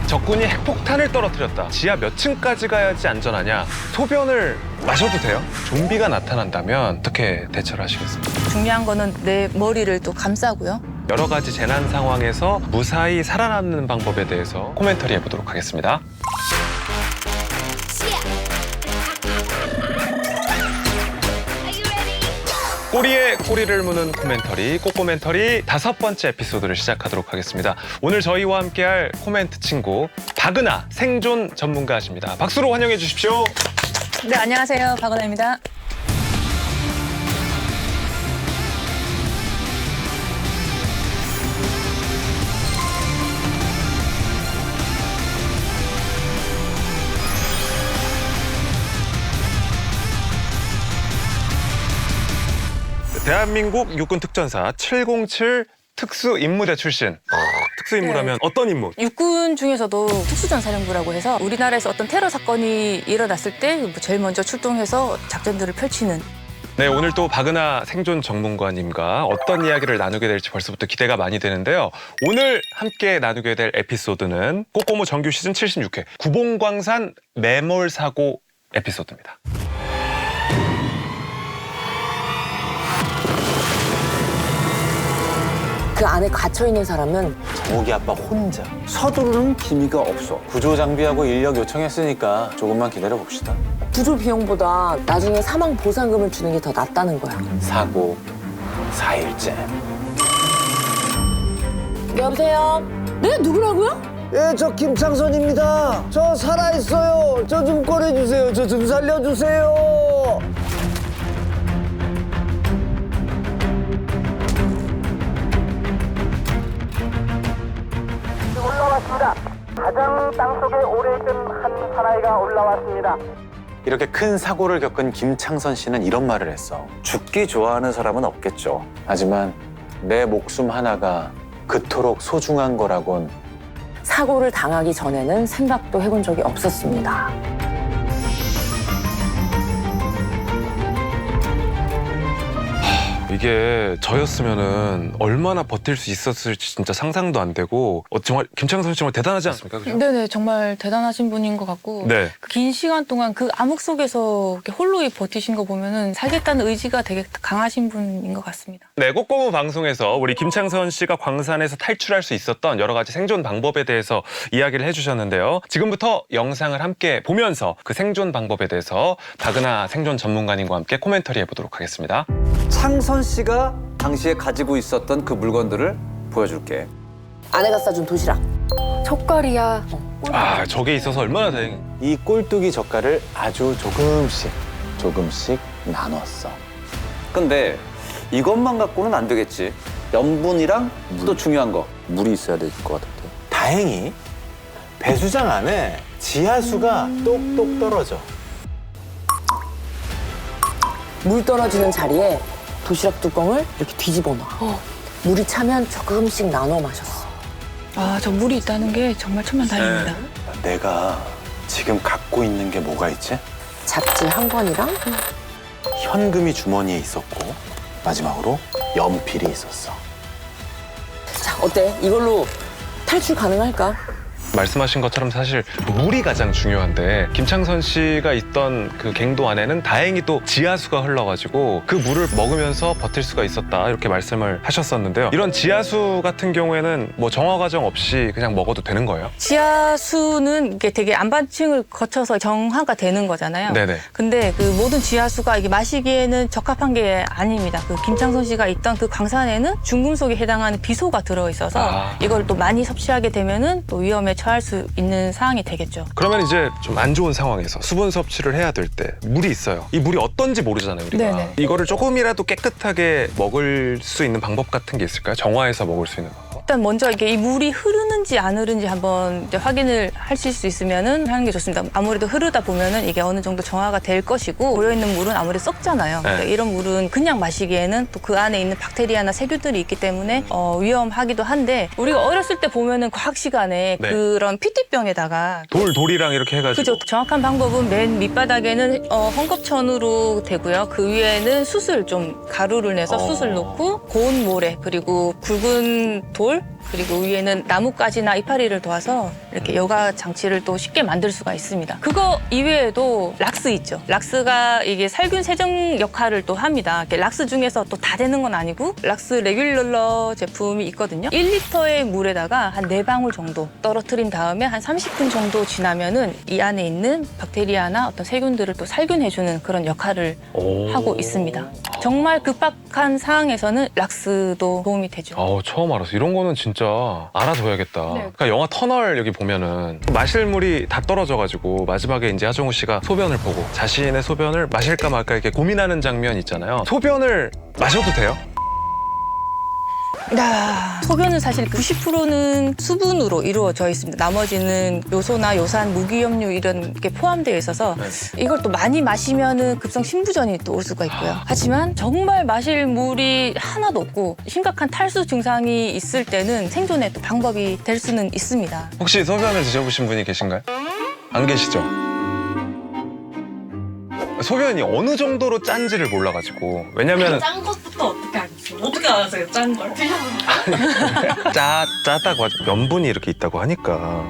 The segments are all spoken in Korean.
적군이 핵폭탄을 떨어뜨렸다. 지하 몇 층까지 가야지 안전하냐? 소변을 마셔도 돼요? 좀비가 나타난다면 어떻게 대처를 하시겠습니까? 중요한 거는 내 머리를 또 감싸고요. 여러 가지 재난 상황에서 무사히 살아남는 방법에 대해서 코멘터리 해보도록 하겠습니다. 꼬리에 꼬리를 무는 코멘터리, 꼬꼬멘터리 5번째 에피소드를 시작하도록 하겠습니다. 오늘 저희와 함께할 코멘트 친구 박은하 생존 전문가십니다. 박수로 환영해 주십시오. 네, 안녕하세요. 박은하입니다. 대한민국 육군 특전사 707 특수임무대 출신. 특수임무라면 어떤 임무? 육군 중에서도 특수전사령부라고 해서 우리나라에서 어떤 테러 사건이 일어났을 때 제일 먼저 출동해서 작전들을 펼치는. 네, 오늘 또 박은하 생존 전문가님과 어떤 이야기를 나누게 될지 벌써부터 기대가 많이 되는데요. 오늘 함께 나누게 될 에피소드는 꼬꼬무 정규 시즌 76회 구봉광산 매몰 사고 에피소드입니다. 그 안에 갇혀있는 사람은 정욱이 아빠 혼자. 서두르는 기미가 없어. 구조 장비하고 인력 요청했으니까 조금만 기다려봅시다. 구조 비용보다 나중에 사망 보상금을 주는 게 더 낫다는 거야. 사고 4일째. 여보세요? 네? 누구라고요? 예, 저 김창선입니다. 저 살아있어요. 저 좀 꺼내주세요. 저 좀 살려주세요. 올라왔습니다. 가장 땅속에 오래된 한 사나이가 올라왔습니다. 이렇게 큰 사고를 겪은 김창선 씨는 이런 말을 했어. 죽기 좋아하는 사람은 없겠죠. 하지만 내 목숨 하나가 그토록 소중한 거라곤. 사고를 당하기 전에는 생각도 해본 적이 없었습니다. 이게 저였으면은 얼마나 버틸 수 있었을지 진짜 상상도 안 되고 정말 김창선 씨 정말 대단하지 않습니까? 그죠? 네네, 정말 대단하신 분인 것 같고 네. 그 긴 시간 동안 그 암흑 속에서 이렇게 홀로 버티신 거 보면은 살겠다는 의지가 되게 강하신 분인 것 같습니다. 네, 꼬꼬무 방송에서 우리 김창선 씨가 광산에서 탈출할 수 있었던 여러 가지 생존 방법에 대해서 이야기를 해주셨는데요. 지금부터 영상을 함께 보면서 그 생존 방법에 대해서 박은하 생존 전문가님과 함께 코멘터리 해보도록 하겠습니다. 창선 씨가 당시에 가지고 있었던 그 물건들을 보여줄게. 아내가 싸준 도시락. 젓갈이야. 아, 저게 있어서 얼마나 다행이에요. 이 꼴뚜기 젓갈을 아주 조금씩 나눴어. 근데 이것만 갖고는 안 되겠지. 염분이랑 또 중요한 거. 물이 있어야 될 것 같은데. 다행히 배수장 안에 지하수가 똑똑 떨어져. 물 떨어지는 자리에 도시락 뚜껑을 이렇게 뒤집어 놔. 물이 차면 조금씩 나눠 마셨어. 아, 저 물이 있다는 게 정말 천만다행입니다. 내가 지금 갖고 있는 게 뭐가 있지? 잡지 한 권이랑 현금이 주머니에 있었고 마지막으로 연필이 있었어. 자, 어때? 이걸로 탈출 가능할까? 말씀하신 것처럼 사실 물이 가장 중요한데 김창선 씨가 있던 그 갱도 안에는 다행히 또 지하수가 흘러가지고 그 물을 먹으면서 버틸 수가 있었다 이렇게 말씀을 하셨었는데요. 이런 지하수 같은 경우에는 뭐 정화 과정 없이 그냥 먹어도 되는 거예요? 지하수는 이게 되게 안반층을 거쳐서 정화가 되는 거잖아요. 네네. 근데 그 모든 지하수가 이게 마시기에는 적합한 게 아닙니다. 그 김창선 씨가 있던 그 광산에는 중금속에 해당하는 비소가 들어있어서 이걸 또 많이 섭취하게 되면은 또 위험에 처할 수 있는 상황이 되겠죠. 그러면 이제 좀 안 좋은 상황에서 수분 섭취를 해야 될 때 물이 있어요. 이 물이 어떤지 모르잖아요, 우리가. 네네. 이거를 조금이라도 깨끗하게 먹을 수 있는 방법 같은 게 있을까요? 정화해서 먹을 수 있는 방법? 일단 먼저 이게 이 물이 흐르는지 안 흐르는지 한번 이제 확인을 하실 수 있으면은 하는 게 좋습니다. 아무래도 흐르다 보면은 이게 어느 정도 정화가 될 것이고 고여 있는 물은 아무래도 썩잖아요. 그러니까 이런 물은 그냥 마시기에는 또 그 안에 있는 박테리아나 세균들이 있기 때문에 위험하기도 한데 우리가 어렸을 때 보면은 과학 시간에 네. 그런 피티병에다가 돌이랑 이렇게 해가지고. 그죠. 정확한 방법은 맨 밑바닥에는 헝겊천으로 되고요. 그 위에는 숯을 좀 가루를 내서 숯을 넣고 고운 모래 그리고 굵은 돌 물, 그리고 위에는 나뭇가지나 이파리를 도와서 이렇게 여가 장치를 또 쉽게 만들 수가 있습니다. 그거 이외에도 락스 있죠. 락스가 이게 살균 세정 역할을 또 합니다. 이렇게 락스 중에서 또 다 되는 건 아니고 락스 레귤러 제품이 있거든요. 1리터의 물에다가 한 4방울 정도 떨어뜨린 다음에 한 30분 정도 지나면은 이 안에 있는 박테리아나 어떤 세균들을 또 살균해주는 그런 역할을 하고 있습니다. 정말 급박한 상황에서는 락스도 도움이 되죠. 처음 알았어. 이런 거는 진짜 알아둬야겠다. 그러니까 영화 터널 여기 보면은 마실 물이 다 떨어져가지고 마지막에 이제 하정우 씨가 소변을 보고 자신의 소변을 마실까 말까 이렇게 고민하는 장면 있잖아요. 소변을 마셔도 돼요? 소변은 사실 90%는 수분으로 이루어져 있습니다. 나머지는 요소나 요산, 무기염류 이런 게 포함되어 있어서 이걸 또 많이 마시면은 급성 신부전이 또 올 수가 있고요. 하지만 정말 마실 물이 하나도 없고 심각한 탈수 증상이 있을 때는 생존의 또 방법이 될 수는 있습니다. 혹시 소변을 드셔보신 분이 계신가요? 안 계시죠? 소변이 어느 정도로 짠지를 몰라가지고 왜냐면 짠 것부터 어떻게 알겠어요? 어떻게 알았어요? 짠 걸? 짜다고 하죠. 염분이 이렇게 있다고 하니까.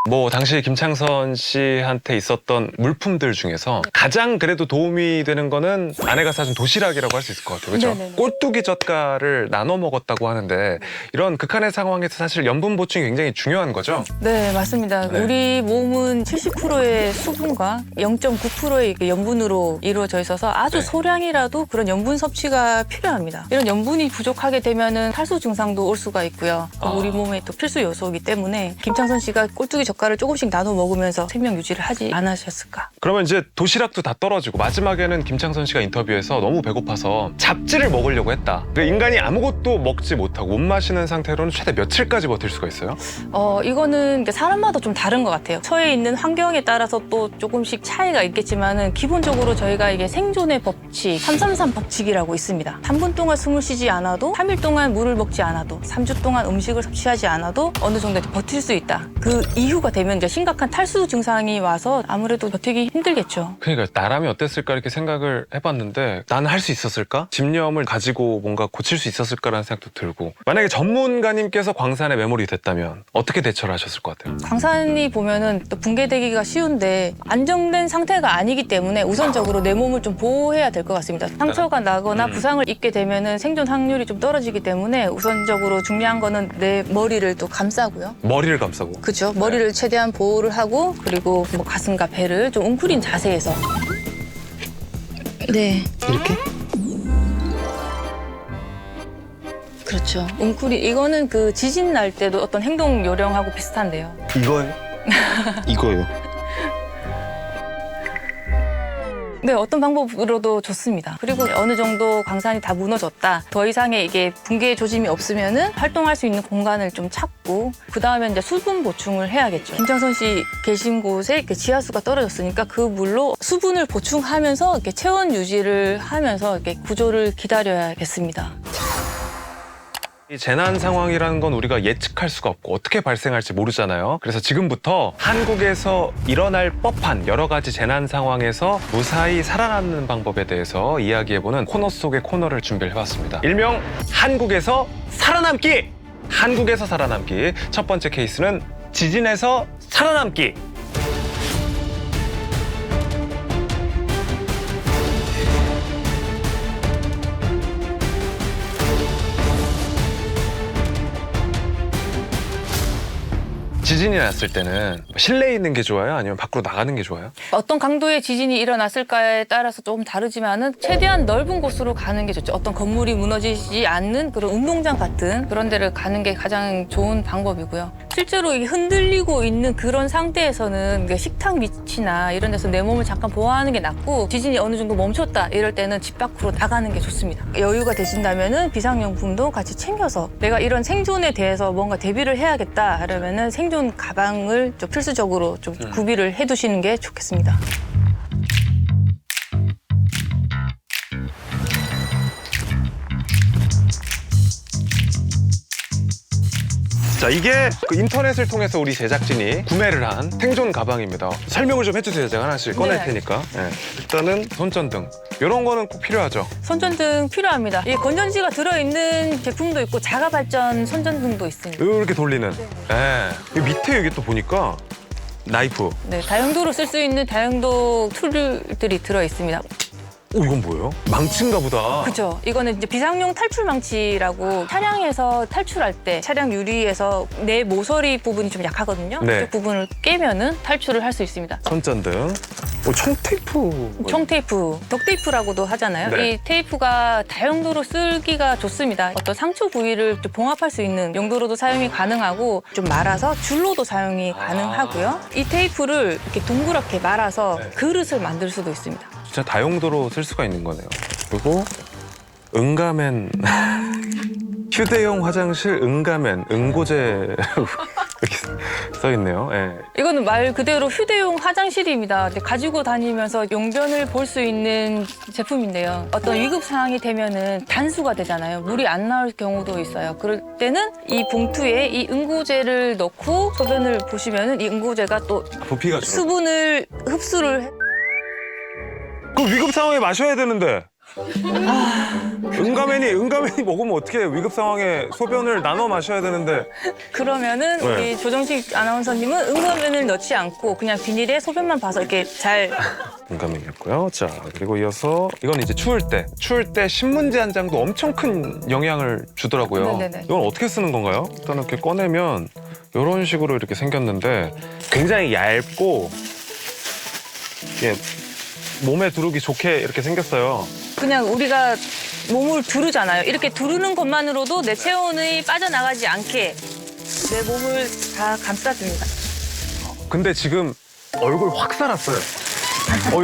뭐 당시 김창선 씨한테 있었던 물품들 중에서 가장 그래도 도움이 되는 거는 아내가 사준 도시락이라고 할 수 있을 것 같아요. 그렇죠? 네네네. 꼴뚜기 젓갈을 나눠 먹었다고 하는데 이런 극한의 상황에서 사실 염분 보충이 굉장히 중요한 거죠. 네, 맞습니다. 네. 우리 몸은 70%의 수분과 0.9%의 염분으로 이루어져 있어서 아주 네. 소량이라도 그런 염분 섭취가 필요합니다. 이런 염분이 부족하게 되면은 탈수 증상도 올 수가 있고요. 우리 몸의 또 필수 요소이기 때문에 김창선 씨가 꼴뚜기 젓갈을 조금씩 나눠 먹으면서 생명 유지를 하지 않으셨을까? 그러면 이제 도시락도 다 떨어지고 마지막에는 김창선 씨가 인터뷰에서 너무 배고파서 잡지를 먹으려고 했다. 근데 인간이 아무것도 먹지 못하고 못 마시는 상태로는 최대 며칠까지 버틸 수가 있어요? 이거는 사람마다 좀 다른 것 같아요. 처해 있는 환경에 따라서 또 조금씩 차이가 있겠지만은 기본적으로 저희가 이게 생존의 법칙, 333 법칙이라고 있습니다. 3분 동안 숨을 쉬지 않아도, 3일 동안 물을 먹지 않아도, 3주 동안 음식을 섭취하지 않아도 어느 정도 버틸 수 있다. 그 이유가 되면 이제 심각한 탈수 증상이 와서 아무래도 버티기 힘들겠죠. 그러니까 나라면 어땠을까 이렇게 생각을 해봤는데 나는 할 수 있었을까? 집념을 가지고 뭔가 고칠 수 있었을까라는 생각도 들고 만약에 전문가님께서 광산에 매몰이 됐다면 어떻게 대처를 하셨을 것 같아요? 광산이 보면은 또 붕괴되기가 쉬운데 안정된 상태가 아니기 때문에 우선적으로 내 몸을 좀 보호해야 될 것 같습니다. 상처가 나거나 부상을 입게 되면은 생존 확률이 좀 떨어지기 때문에 우선적으로 중요한 거는 내 머리를 또 감싸고요. 머리를 감싸고 그렇죠. 머리를 최대한 보호를 하고 그리고 뭐 가슴과 배를 좀 웅크린 자세에서 네 이렇게? 그렇죠. 웅크린 이거는 그 지진 날 때도 어떤 행동 요령하고 비슷한데요. 이거요? 이거요. 네, 어떤 방법으로도 좋습니다. 그리고 어느 정도 광산이 다 무너졌다. 더 이상의 이게 붕괴 조짐이 없으면은 활동할 수 있는 공간을 좀 찾고 그 다음에 이제 수분 보충을 해야겠죠. 김창선 씨 계신 곳에 이렇게 지하수가 떨어졌으니까 그 물로 수분을 보충하면서 이렇게 체온 유지를 하면서 이렇게 구조를 기다려야겠습니다. 이 재난 상황이라는 건 우리가 예측할 수가 없고 어떻게 발생할지 모르잖아요. 그래서 지금부터 한국에서 일어날 법한 여러 가지 재난 상황에서 무사히 살아남는 방법에 대해서 이야기해보는 코너 속의 코너를 준비를 해봤습니다. 일명 한국에서 살아남기! 한국에서 살아남기. 첫 번째 케이스는 지진에서 살아남기. 지진이 났을 때는 실내에 있는 게 좋아요? 아니면 밖으로 나가는 게 좋아요? 어떤 강도의 지진이 일어났을까에 따라서 조금 다르지만은 최대한 넓은 곳으로 가는 게 좋죠. 어떤 건물이 무너지지 않는 그런 운동장 같은 그런 데를 가는 게 가장 좋은 방법이고요. 실제로 이게 흔들리고 있는 그런 상태에서는 식탁 밑이나 이런 데서 내 몸을 잠깐 보호하는 게 낫고 지진이 어느 정도 멈췄다 이럴 때는 집 밖으로 나가는 게 좋습니다. 여유가 되신다면은 비상용품도 같이 챙겨서 내가 이런 생존에 대해서 뭔가 대비를 해야겠다 하려면은 생존 가방을 좀 필수적으로 좀 구비를 해두시는 게 좋겠습니다. 자, 이게 그 인터넷을 통해서 우리 제작진이 구매를 한 생존 가방입니다. 설명을 좀 해주세요. 제가 하나씩 꺼낼 네. 테니까. 네. 일단은 손전등. 이런 거는 꼭 필요하죠. 손전등 필요합니다. 이 건전지가 들어있는 제품도 있고 자가 발전 손전등도 있습니다. 이렇게 돌리는. 네. 이 밑에 여기 또 보니까 나이프. 네, 다용도로 쓸 수 있는 다용도 툴들이 들어 있습니다. 오, 이건 뭐예요? 망치인가 보다. 그렇죠. 이거는 이제 비상용 탈출 망치라고 차량에서 탈출할 때 차량 유리에서 내 모서리 부분이 좀 약하거든요. 네. 그 부분을 깨면은 탈출을 할 수 있습니다. 손전등. 오, 청테이프. 청테이프, 덕테이프라고도 하잖아요. 네. 이 테이프가 다용도로 쓰기가 좋습니다. 어떤 상처 부위를 좀 봉합할 수 있는 용도로도 사용이 가능하고 좀 말아서 줄로도 사용이 가능하고요. 이 테이프를 이렇게 동그랗게 말아서 네. 그릇을 만들 수도 있습니다. 진짜 다용도로 쓸 수가 있는 거네요. 그리고 응가맨. 휴대용 화장실 응가맨, 응고제라고 이렇게 써있네요. 예. 이거는 말 그대로 휴대용 화장실입니다. 이제 가지고 다니면서 용변을 볼 수 있는 제품인데요. 어떤 위급 상황이 되면은 단수가 되잖아요. 물이 안 나올 경우도 있어요. 그럴 때는 이 봉투에 이 응고제를 넣고 소변을 보시면은 이 응고제가 또 부피가 줄어. 수분을 흡수를 해. 그 위급 상황에 마셔야 되는데. 응가맨이 먹으면 어떻게 해? 위급 상황에 소변을 나눠 마셔야 되는데. 그러면은 네. 우리 조정식 아나운서님은 응고변을 넣지 않고 그냥 비닐에 소변만 봐서 이렇게 잘 응가맨이었고요. 자, 그리고 이어서 이건 이제 추울 때 신문지 한 장도 엄청 큰 영향을 주더라고요. 네네네. 이건 어떻게 쓰는 건가요? 일단 이렇게 꺼내면 이런 식으로 이렇게 생겼는데 굉장히 얇고 이게 몸에 두르기 좋게 이렇게 생겼어요. 그냥 우리가 몸을 두르잖아요. 이렇게 두르는 것만으로도 내 체온이 빠져나가지 않게 내 몸을 다 감싸줍니다. 근데 지금 얼굴 확 살았어요.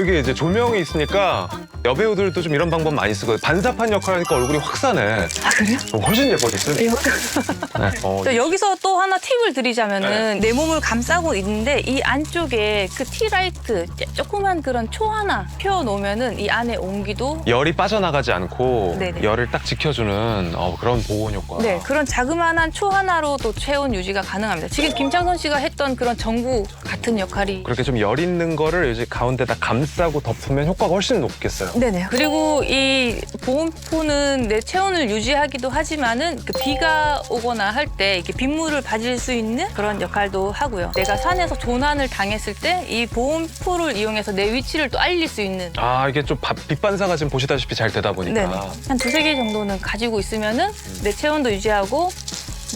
이게 이제 조명이 있으니까 여배우들도 좀 이런 방법 많이 쓰고 반사판 역할 하니까 얼굴이 확 사네. 아, 그래요? 훨씬 예뻐졌어요. 네. 또 여기서 또 하나 팁을 드리자면은 내 몸을 감싸고 있는데 이 안쪽에 그 티라이트 조그만 그런 초 하나 펴놓으면은 이 안에 온기도 열이 빠져나가지 않고 네네. 열을 딱 지켜주는 그런 보온 효과. 네, 그런 자그마한 초 하나로도 체온 유지가 가능합니다. 지금 김창선 씨가 했던 그런 전구 같은 역할이 그렇게 좀 열 있는 거를 이제 가운데다 감싸고 덮으면 효과가 훨씬 높겠어요. 네네. 그리고 이 보온포는 내 체온을 유지하기도 하지만은 그 비가 오거나 할 때 이렇게 빗물을 받을 수 있는 그런 역할도 하고요. 내가 산에서 조난을 당했을 때 이 보온포를 이용해서 내 위치를 또 알릴 수 있는. 이게 좀 빛 반사가 지금 보시다시피 잘 되다 보니까. 네네. 한 두세 개 정도는 가지고 있으면은 내 체온도 유지하고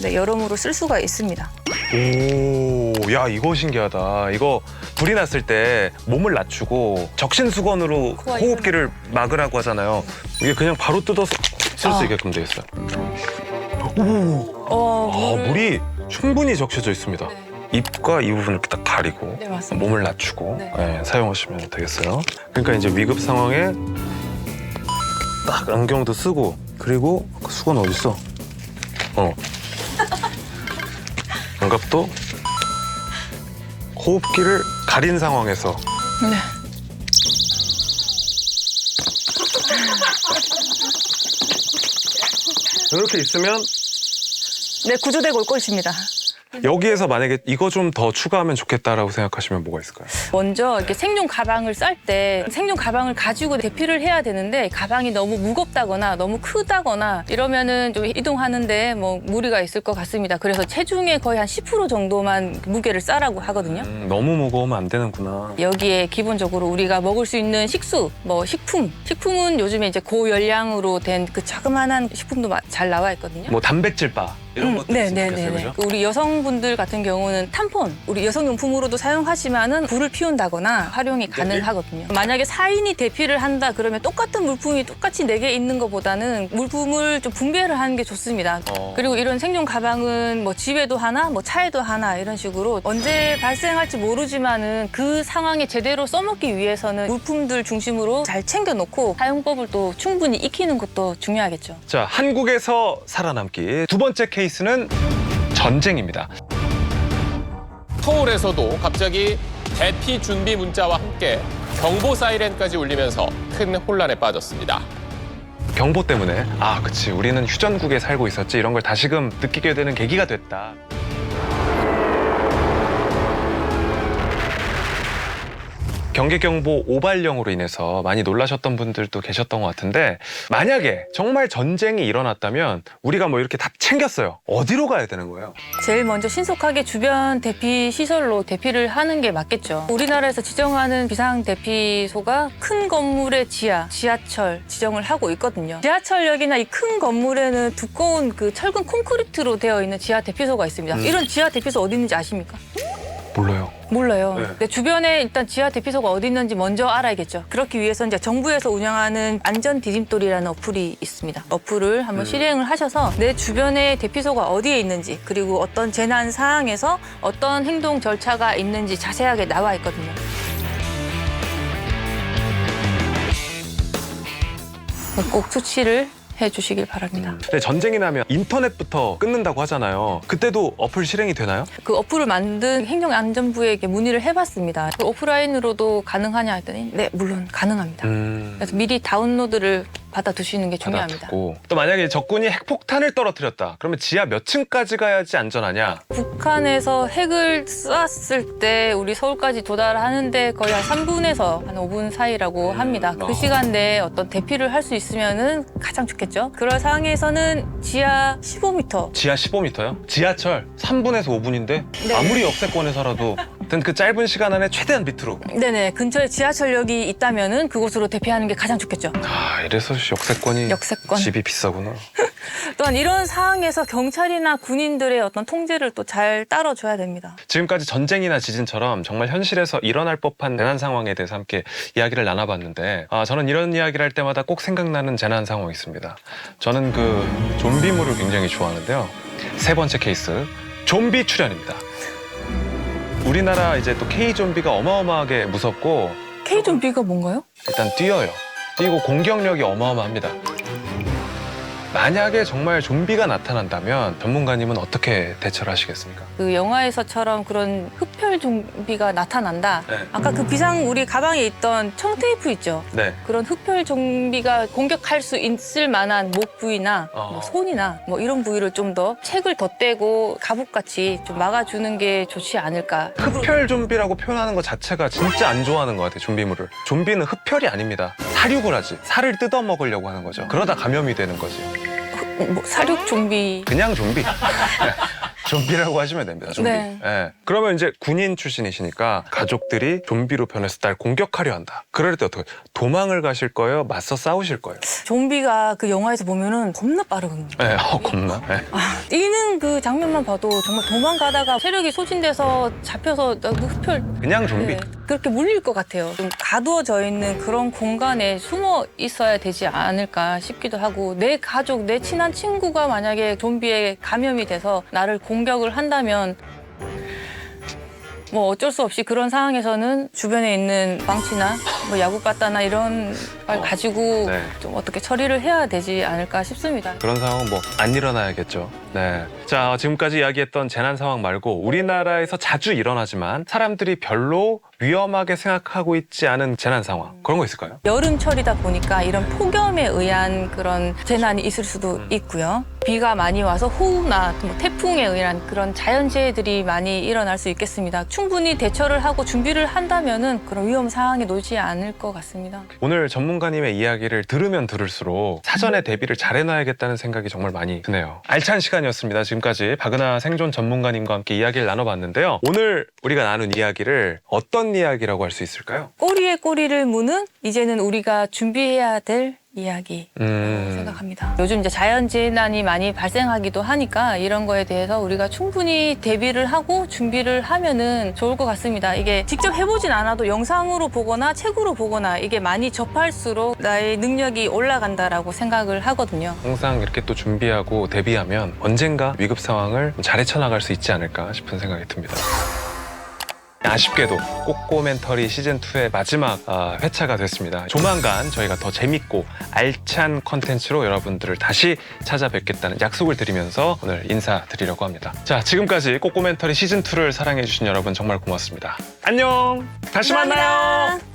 네, 여름으로 쓸 수가 있습니다. 오, 야, 이거 신기하다. 이거 불이 났을 때 몸을 낮추고 적신수건으로 호흡기를 막으라고 하잖아요. 이게 그냥 바로 뜯어서 쓸 수 있게끔 돼 있어요. 물이 충분히 적셔져 있습니다. 입과 이 부분을 이렇게 딱 가리고 네, 맞습니다. 몸을 낮추고 네. 사용하시면 되겠어요. 그러니까 이제 위급 상황에 딱 안경도 쓰고 그리고 그 수건 어디 있어? 장갑도 호흡기를 가린 상황에서 네. 이렇게 있으면 네, 구조되고 올 것입니다. 여기에서 만약에 이거 좀 더 추가하면 좋겠다라고 생각하시면 뭐가 있을까요? 먼저 이렇게 생존 가방을 쌀 때 생존 가방을 가지고 대피를 해야 되는데 가방이 너무 무겁다거나 너무 크다거나 이러면은 좀 이동하는데 뭐 무리가 있을 것 같습니다. 그래서 체중의 거의 한 10% 정도만 무게를 싸라고 하거든요. 너무 무거우면 안 되는구나. 여기에 기본적으로 우리가 먹을 수 있는 식수, 뭐 식품은 요즘에 이제 고열량으로 된 그 자그마한 식품도 잘 나와 있거든요. 뭐 단백질바 이런 것도 있으면 좋겠어요, 그죠? 우리 여성분들 같은 경우는 탐폰, 우리 여성용품으로도 사용하지만은 불을 피운다거나 활용이 가능하거든요. 만약에 4인이 대피를 한다 그러면 똑같은 물품이 똑같이 4개 있는 것보다는 물품을 좀 분배를 하는 게 좋습니다. 그리고 이런 생존 가방은 뭐 집에도 하나, 뭐 차에도 하나 이런 식으로 언제 발생할지 모르지만은 그 상황에 제대로 써먹기 위해서는 물품들 중심으로 잘 챙겨놓고 사용법을 또 충분히 익히는 것도 중요하겠죠. 자, 한국에서 살아남기 두 번째 케이스는 전쟁입니다. 서울에서도 갑자기 대피 준비 문자와 함께 경보 사이렌까지 울리면서 큰 혼란에 빠졌습니다. 경보 때문에 그치, 우리는 휴전국에 살고 있었지 이런 걸 다시금 느끼게 되는 계기가 됐다. 경계경보 오발령으로 인해서 많이 놀라셨던 분들도 계셨던 것 같은데 만약에 정말 전쟁이 일어났다면 우리가 뭐 이렇게 다 챙겼어요. 어디로 가야 되는 거예요? 제일 먼저 신속하게 주변 대피 시설로 대피를 하는 게 맞겠죠. 우리나라에서 지정하는 비상 대피소가 큰 건물의 지하철 지정을 하고 있거든요. 지하철역이나 이 큰 건물에는 두꺼운 그 철근 콘크리트로 되어 있는 지하 대피소가 있습니다. 이런 지하 대피소 어디 있는지 아십니까? 몰라요. 몰라요. 네. 근데 주변에 일단 지하 대피소가 어디 있는지 먼저 알아야겠죠. 그렇기 위해서 이제 정부에서 운영하는 안전 디딤돌이라는 어플이 있습니다. 어플을 한번 실행을 하셔서 내 주변에 대피소가 어디에 있는지 그리고 어떤 재난 상황에서 어떤 행동 절차가 있는지 자세하게 나와 있거든요. 꼭 수치를 해주시길 바랍니다. 근데 전쟁이 나면 인터넷부터 끊는다고 하잖아요. 그때도 어플 실행이 되나요? 그 어플을 만든 행정안전부에게 문의를 해봤습니다. 그 오프라인으로도 가능하냐 했더니 네, 물론 가능합니다. 그래서 미리 다운로드를 받아두시는 게 중요합니다. 받아두고. 또 만약에 적군이 핵폭탄을 떨어뜨렸다. 그러면 지하 몇 층까지 가야지 안전하냐? 북한에서 핵을 쐈을 때 우리 서울까지 도달하는데 거의 한 3분에서 한 5분 사이라고 합니다. 그 시간 내에 어떤 대피를 할 수 있으면은 가장 좋겠죠. 그럴 상황에서는 지하 15m. 지하 15m요? 지하철 3분에서 5분인데 네. 아무리 역세권에 살아도 하여튼 그 짧은 시간 안에 최대한 밑으로. 네네. 근처에 지하철역이 있다면은 그곳으로 대피하는 게 가장 좋겠죠. 아, 이래서 역세권이 역세권. 집이 비싸구나. 또한 이런 상황에서 경찰이나 군인들의 어떤 통제를 또 잘 따라줘야 됩니다. 지금까지 전쟁이나 지진처럼 정말 현실에서 일어날 법한 재난 상황에 대해서 함께 이야기를 나눠봤는데 저는 이런 이야기를 할 때마다 꼭 생각나는 재난 상황이 있습니다. 저는 그 좀비물을 굉장히 좋아하는데요. 세 번째 케이스, 좀비 출현입니다. 우리나라 이제 또 K-좀비가 어마어마하게 무섭고 K-좀비가 뭔가요? 일단 뛰어요. 뛰고 공격력이 어마어마합니다. 만약에 정말 좀비가 나타난다면 전문가님은 어떻게 대처를 하시겠습니까? 그 영화에서처럼 그런 흡혈 좀비가 나타난다. 네. 아까 그 비상 우리 가방에 있던 청테이프 있죠? 네. 그런 흡혈 좀비가 공격할 수 있을 만한 목 부위나 뭐 손이나 뭐 이런 부위를 좀 더 책을 덧대고 가복같이 좀 막아주는 게 좋지 않을까. 흡혈 좀비라고 표현하는 것 자체가 진짜 안 좋아하는 것 같아요, 좀비물을. 좀비는 흡혈이 아닙니다. 사육을 하지. 살을 뜯어 먹으려고 하는 거죠. 그러다 감염이 되는 거지. 뭐 사륙 좀비. 그냥 좀비. 좀비라고 하시면 됩니다, 좀비. 네. 예. 그러면 이제 군인 출신이시니까 가족들이 좀비로 변해서 날 공격하려 한다. 그럴 때 어떻게 도망을 가실 거예요? 맞서 싸우실 거예요? 좀비가 그 영화에서 보면은 겁나 빠르거든요. 예, 겁나. 예. 뛰는 그 장면만 봐도 정말 도망가다가 체력이 소진돼서 잡혀서 흡혈 그냥 좀비. 네, 그렇게 물릴 것 같아요. 좀 가두어져 있는 그런 공간에 숨어 있어야 되지 않을까 싶기도 하고 내 가족, 내 친한 친구가 만약에 좀비에 감염이 돼서 나를 공격을 한다면 뭐 어쩔 수 없이 그런 상황에서는 주변에 있는 망치나 뭐 야구바따나 이런 걸 가지고 네. 좀 어떻게 처리를 해야 되지 않을까 싶습니다. 그런 상황은 뭐 안 일어나야겠죠. 네. 자, 지금까지 이야기했던 재난 상황 말고 우리나라에서 자주 일어나지만 사람들이 별로 위험하게 생각하고 있지 않은 재난 상황. 그런 거 있을까요? 여름철이다 보니까 이런 폭염에 의한 그런 재난이 있을 수도 있고요. 비가 많이 와서 호우나 뭐 태풍에 의한 그런 자연재해들이 많이 일어날 수 있겠습니다. 충분히 대처를 하고 준비를 한다면은 그런 위험 상황에 놓지 않을 것 같습니다. 오늘 전문가님의 이야기를 들으면 들을수록 사전에 대비를 잘 해놔야겠다는 생각이 정말 많이 드네요. 알찬 시간이었습니다. 지금까지 박은하 생존 전문가님과 함께 이야기를 나눠봤는데요. 오늘 우리가 나눈 이야기를 어떤 이야기라고 할 수 있을까요? 꼬리에 꼬리를 무는 이제는 우리가 준비해야 될 이야기 생각합니다. 요즘 이제 자연재난이 많이 발생하기도 하니까 이런 거에 대해서 우리가 충분히 대비를 하고 준비를 하면은 좋을 것 같습니다. 이게 직접 해보진 않아도 영상으로 보거나 책으로 보거나 이게 많이 접할수록 나의 능력이 올라간다라고 생각을 하거든요. 항상 이렇게 또 준비하고 대비하면 언젠가 위급 상황을 잘 헤쳐나갈 수 있지 않을까 싶은 생각이 듭니다. 아쉽게도 꼬꼬멘터리 시즌2의 마지막 회차가 됐습니다. 조만간 저희가 더 재밌고 알찬 컨텐츠로 여러분들을 다시 찾아뵙겠다는 약속을 드리면서 오늘 인사드리려고 합니다. 자, 지금까지 꼬꼬멘터리 시즌2를 사랑해주신 여러분 정말 고맙습니다. 안녕! 다시 감사합니다. 만나요!